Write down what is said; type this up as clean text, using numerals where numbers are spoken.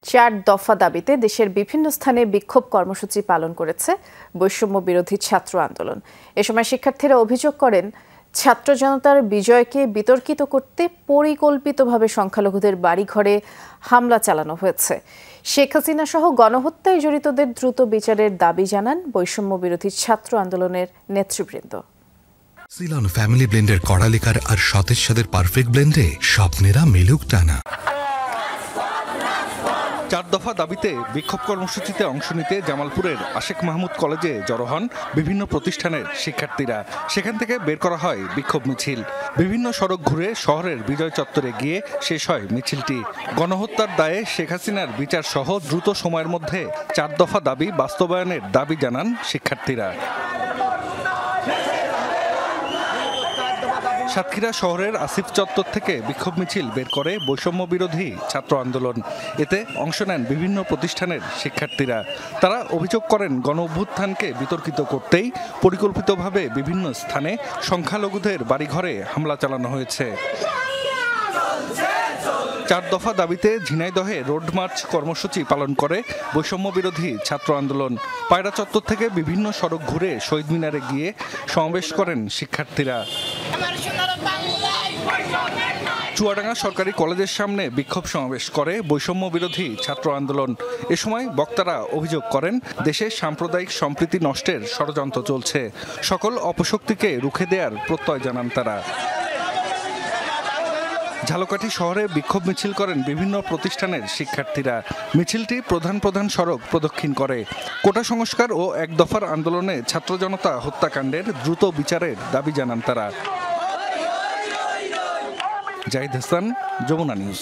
চার দফা দাবিতে দেশের বিভিন্ন স্থানে বিক্ষোভ কর্মসূচি পালন করেছে বৈষম্য বিরোধী ছাত্র আন্দোলন। এ সময় শিক্ষার্থীরা অভিযোগ করেন, ছাত্র জনতার বিজয়কে বিতর্কিত করতে পরিকল্পিতভাবে সংখ্যালঘুদের বাড়িঘরে হামলা চালানো হয়েছে। শেখ হাসিনা সহ গণহত্যায় জড়িতদের দ্রুত বিচারের দাবি জানান বৈষম্য বিরোধী ছাত্র আন্দোলনের নেতৃবৃন্দ। সিলন ফ্যামিলি ব্লেন্ডের কড়ালিকার আর সতেজ স্বাদের পারফেক্ট ব্লেন্ডে স্বপ্নেরা মেলুক টানা। চার দফা দাবিতে বিক্ষোভ কর্মসূচিতে অংশ নিতে জামালপুরের আশেক মাহমুদ কলেজে জড়ো হন বিভিন্ন প্রতিষ্ঠানের শিক্ষার্থীরা। সেখান থেকে বের করা হয় বিক্ষোভ মিছিল। বিভিন্ন সড়ক ঘুরে শহরের বিজয় চত্বরে গিয়ে শেষ হয় মিছিলটি। গণহত্যার দায়ে শেখ হাসিনার বিচার সহ দ্রুত সময়ের মধ্যে চার দফা দাবি বাস্তবায়নের দাবি জানান শিক্ষার্থীরা। সাতক্ষীরা শহরের আসিফ চত্বর থেকে বিক্ষোভ মিছিল বের করে বৈষম্য বিরোধী ছাত্র আন্দোলন। এতে অংশ নেন বিভিন্ন প্রতিষ্ঠানের শিক্ষার্থীরা। তারা অভিযোগ করেন, গণ অভ্যুত্থানকে বিতর্কিত করতেই পরিকল্পিতভাবে বিভিন্ন স্থানে সংখ্যালঘুদের বাড়িঘরে হামলা চালানো হয়েছে। চার দফা দাবিতে ঝিনাইদহে রোড মার্চ কর্মসূচি পালন করে বৈষম্য বিরোধী ছাত্র আন্দোলন। পায়রা চত্বর থেকে বিভিন্ন সড়ক ঘুরে শহীদ মিনারে গিয়ে সমাবেশ করেন শিক্ষার্থীরা। চুয়াডাঙ্গা সরকারি কলেজের সামনে বিক্ষোভ সমাবেশ করে বৈষম্য বিরোধী ছাত্র আন্দোলন। এ সময় বক্তারা অভিযোগ করেন, দেশে সাম্প্রদায়িক সম্প্রীতি নষ্টের ষড়যন্ত্র চলছে। সকল অপশক্তিকে রুখে দেওয়ার প্রত্যয় জানান তারা। ঝালকাঠি শহরে বিক্ষোভ মিছিল করেন বিভিন্ন প্রতিষ্ঠানের শিক্ষার্থীরা। মিছিলটি প্রধান সড়ক প্রদক্ষিণ করে। কোটা সংস্কার ও এক দফার আন্দোলনে ছাত্র জনতা হত্যাকাণ্ডের দ্রুত বিচারের দাবি জানান তারা। জাহিদ হাসান, যমুনা নিউজ।